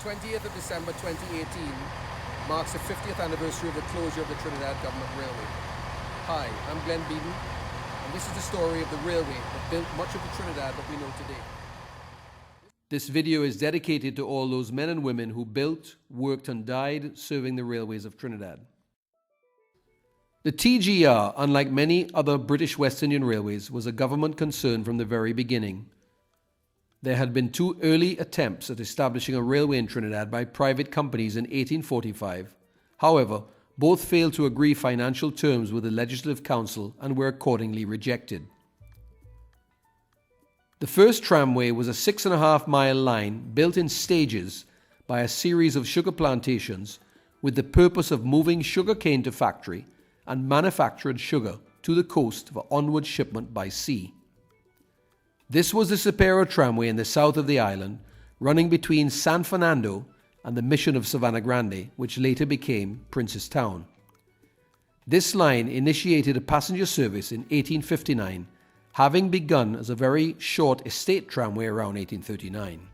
20th of December 2018 marks the 50th anniversary of the closure of the Trinidad Government Railway. Hi, I'm Glen Beadon, and this is the story of the railway that built much of the Trinidad that we know today. This video is dedicated to all those men and women who built, worked and died serving the railways of Trinidad. The TGR, unlike many other British West Indian railways, was a government concern from the very beginning. There had been two early attempts at establishing a railway in Trinidad by private companies in 1845. However, both failed to agree financial terms with the Legislative Council and were accordingly rejected. The first tramway was a 6.5-mile line built in stages by a series of sugar plantations with the purpose of moving sugarcane to factory and manufactured sugar to the coast for onward shipment by sea. This was the Siparia tramway in the south of the island, running between San Fernando and the mission of Savannah Grande, which later became Prince's Town. This line initiated a passenger service in 1859, having begun as a very short estate tramway around 1839.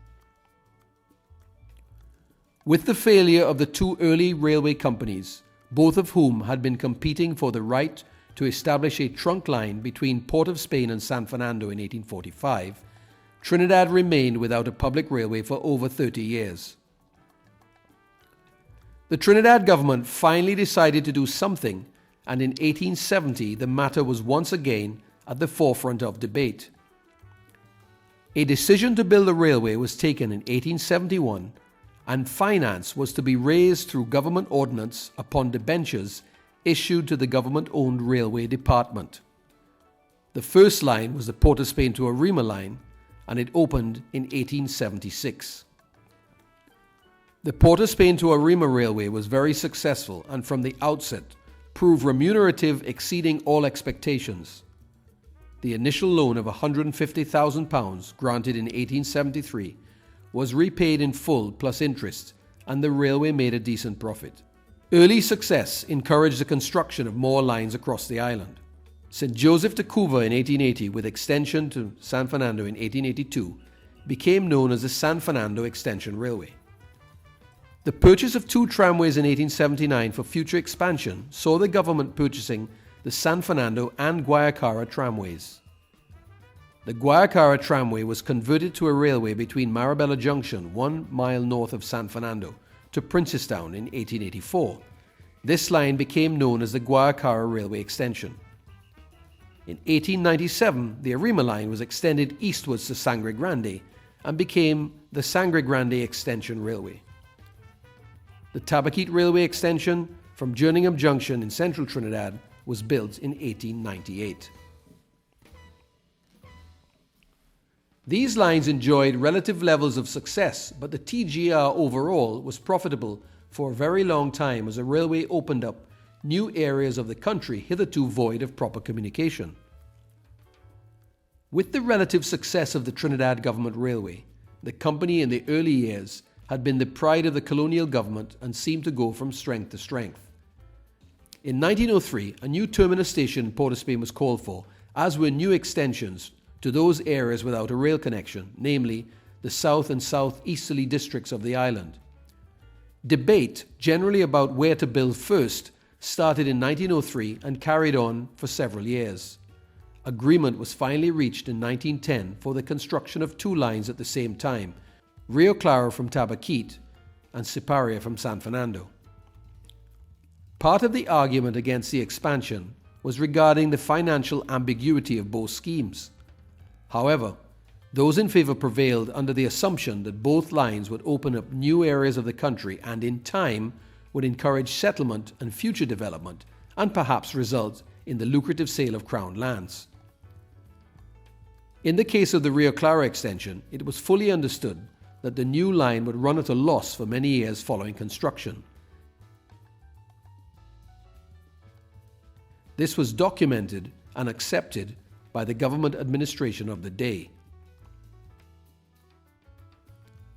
With the failure of the two early railway companies, both of whom had been competing for the right to establish a trunk line between Port of Spain and San Fernando in 1845, Trinidad remained without a public railway for over 30 years. The Trinidad government finally decided to do something, and in 1870 the matter was once again at the forefront of debate. A decision to build a railway was taken in 1871, and finance was to be raised through government ordinance upon debentures issued to the government-owned railway department. The first line was the Port of Spain to Arima line, and it opened in 1876. The Port of Spain to Arima railway was very successful and from the outset proved remunerative, exceeding all expectations. The initial loan of £150,000 granted in 1873 was repaid in full plus interest, and the railway made a decent profit. Early success encouraged the construction of more lines across the island. St. Joseph to Couva in 1880, with extension to San Fernando in 1882, became known as the San Fernando Extension Railway. The purchase of two tramways in 1879 for future expansion saw the government purchasing the San Fernando and Guayacara tramways. The Guayacara tramway was converted to a railway between Marabella Junction, 1 mile north of San Fernando, to Princestown in 1884. This line became known as the Guayacara Railway Extension. In 1897, the Arima line was extended eastwards to Sangre Grande and became the Sangre Grande Extension Railway. The Tabaquite Railway Extension from Jerningham Junction in central Trinidad was built in 1898. These lines enjoyed relative levels of success, but the TGR overall was profitable for a very long time as a railway opened up new areas of the country hitherto void of proper communication. With the relative success of the Trinidad Government Railway, the company in the early years had been the pride of the colonial government and seemed to go from strength to strength. In 1903, a new terminus station in Port of Spain was called for, as were new extensions to those areas without a rail connection, namely the south and southeasterly districts of the island. Debate, generally about where to build first, started in 1903 and carried on for several years. Agreement was finally reached in 1910 for the construction of two lines at the same time, Rio Claro from Tabaquite and Siparia from San Fernando. Part of the argument against the expansion was regarding the financial ambiguity of both schemes. However, those in favor prevailed under the assumption that both lines would open up new areas of the country and in time would encourage settlement and future development and perhaps result in the lucrative sale of Crown lands. In the case of the Rio Claro extension, it was fully understood that the new line would run at a loss for many years following construction. This was documented and accepted by the government administration of the day.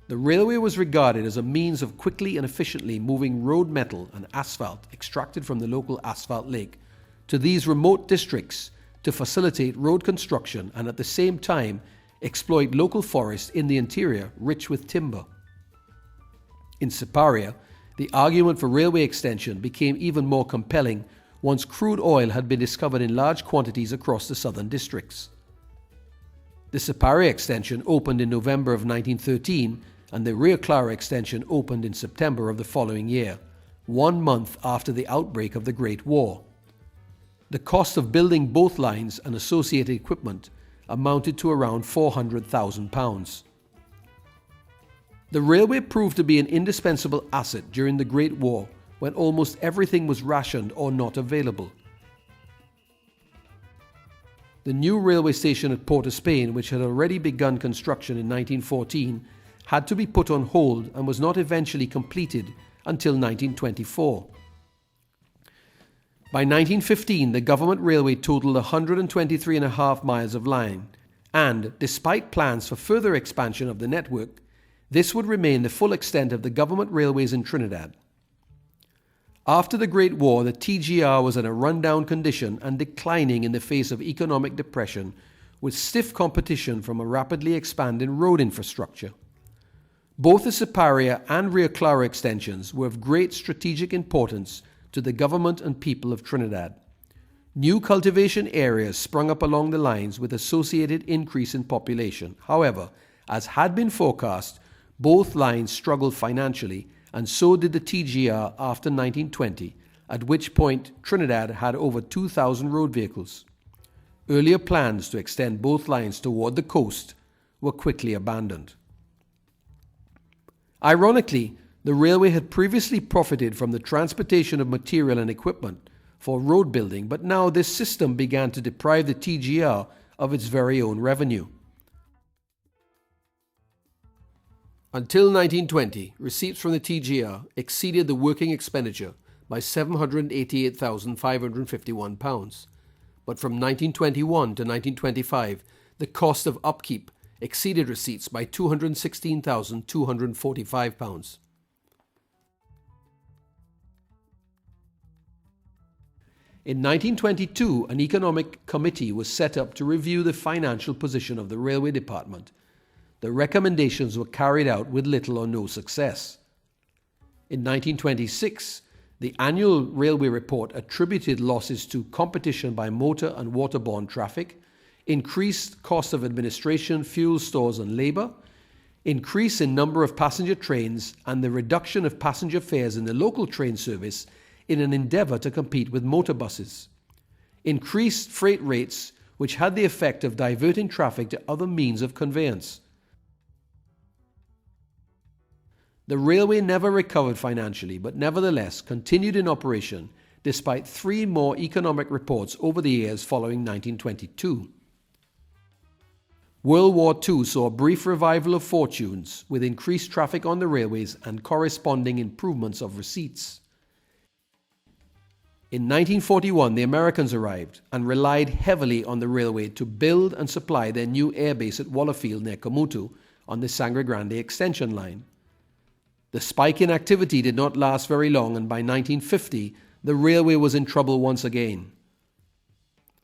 The railway was regarded as a means of quickly and efficiently moving road metal and asphalt extracted from the local asphalt lake to these remote districts to facilitate road construction and at the same time exploit local forests in the interior rich with timber. In Siparia, the argument for railway extension became even more compelling once crude oil had been discovered in large quantities across the southern districts. The Siparia extension opened in November of 1913 and the Rio Claro extension opened in September of the following year, 1 month after the outbreak of the Great War. The cost of building both lines and associated equipment amounted to around £400,000. The railway proved to be an indispensable asset during the Great War when almost everything was rationed or not available. The new railway station at Port of Spain, which had already begun construction in 1914, had to be put on hold and was not eventually completed until 1924. By 1915, the government railway totaled 123.5 miles of line, and, despite plans for further expansion of the network, this would remain the full extent of the government railways in Trinidad. After the Great War, the TGR was in a rundown condition and declining in the face of economic depression, with stiff competition from a rapidly expanding road infrastructure. Both the Siparia and Rio Claro extensions were of great strategic importance to the government and people of Trinidad. New cultivation areas sprung up along the lines with associated increase in population. However, as had been forecast, both lines struggled financially, and so did the TGR after 1920, at which point Trinidad had over 2,000 road vehicles. Earlier plans to extend both lines toward the coast were quickly abandoned. Ironically, the railway had previously profited from the transportation of material and equipment for road building, but now this system began to deprive the TGR of its very own revenue. Until 1920, receipts from the TGR exceeded the working expenditure by £788,551. But from 1921 to 1925, the cost of upkeep exceeded receipts by £216,245. In 1922, an economic committee was set up to review the financial position of the railway department. The recommendations were carried out with little or no success. In 1926, the annual railway report attributed losses to competition by motor and waterborne traffic, increased cost of administration, fuel, stores and labour, increase in number of passenger trains, and the reduction of passenger fares in the local train service in an endeavour to compete with motor buses, increased freight rates which had the effect of diverting traffic to other means of conveyance. The railway never recovered financially, but nevertheless continued in operation despite 3 more economic reports over the years following 1922. World War II saw a brief revival of fortunes with increased traffic on the railways and corresponding improvements of receipts. In 1941, the Americans arrived and relied heavily on the railway to build and supply their new airbase at Wallerfield near Komutu on the Sangre Grande extension line. The spike in activity did not last very long, and by 1950, the railway was in trouble once again.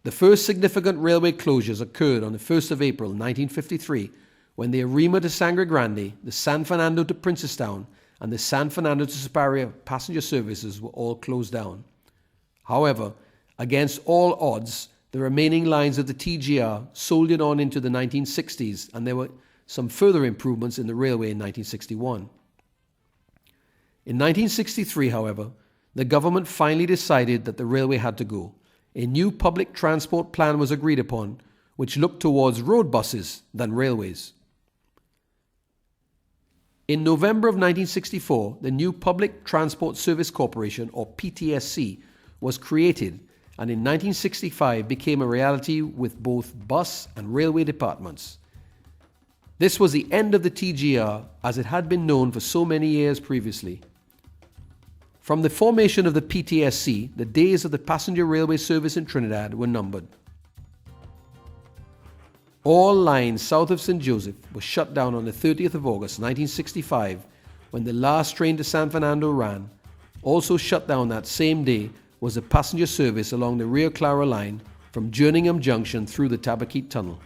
The first significant railway closures occurred on the 1st of April 1953, when the Arima to Sangre Grande, the San Fernando to Princestown, and the San Fernando to Siparia passenger services were all closed down. However, against all odds, the remaining lines of the TGR soldiered on into the 1960s, and there were some further improvements in the railway in 1961. In 1963, however, the government finally decided that the railway had to go. A new public transport plan was agreed upon, which looked towards road buses than railways. In November of 1964, the new Public Transport Service Corporation, or PTSC, was created, and in 1965 became a reality with both bus and railway departments. This was the end of the TGR as it had been known for so many years previously. From the formation of the PTSC, the days of the passenger railway service in Trinidad were numbered. All lines south of St. Joseph were shut down on the 30th of August 1965 when the last train to San Fernando ran. Also shut down that same day was the passenger service along the Rio Claro line from Jerningham Junction through the Tabaquite Tunnel.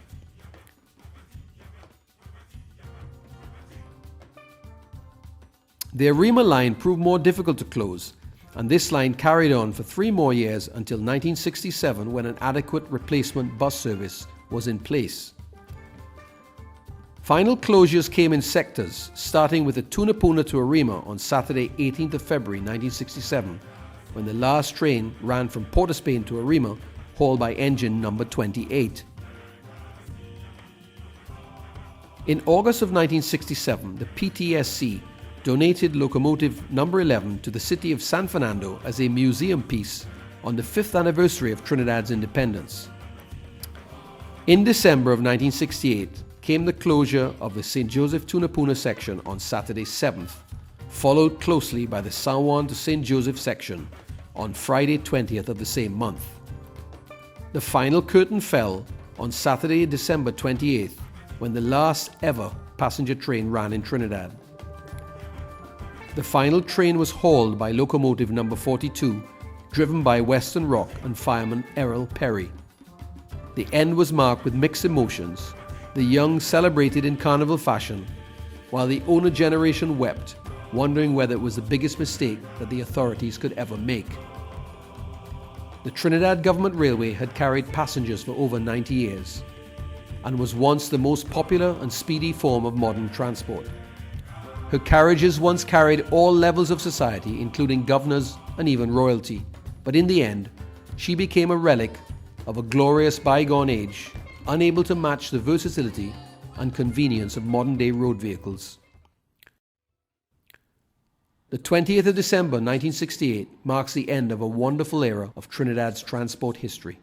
The Arima line proved more difficult to close, and this line carried on for 3 more years until 1967, when an adequate replacement bus service was in place. Final closures came in sectors, starting with the Tunapuna to Arima on Saturday 18th of February 1967, when the last train ran from Port of Spain to Arima, hauled by engine number 28. In August of 1967, the PTSC donated locomotive number 11 to the city of San Fernando as a museum piece on the 5th anniversary of Trinidad's independence. In December of 1968 came the closure of the St. Joseph Tunapuna section on Saturday 7th, followed closely by the San Juan to St. Joseph section on Friday 20th of the same month. The final curtain fell on Saturday, December 28th, when the last ever passenger train ran in Trinidad. The final train was hauled by locomotive number 42, driven by Western Rock and fireman Errol Perry. The end was marked with mixed emotions. The young celebrated in carnival fashion, while the owner generation wept, wondering whether it was the biggest mistake that the authorities could ever make. The Trinidad Government Railway had carried passengers for over 90 years and was once the most popular and speedy form of modern transport. Her carriages once carried all levels of society, including governors and even royalty, but in the end, she became a relic of a glorious bygone age, unable to match the versatility and convenience of modern-day road vehicles. The 20th of December 1968 marks the end of a wonderful era of Trinidad's transport history.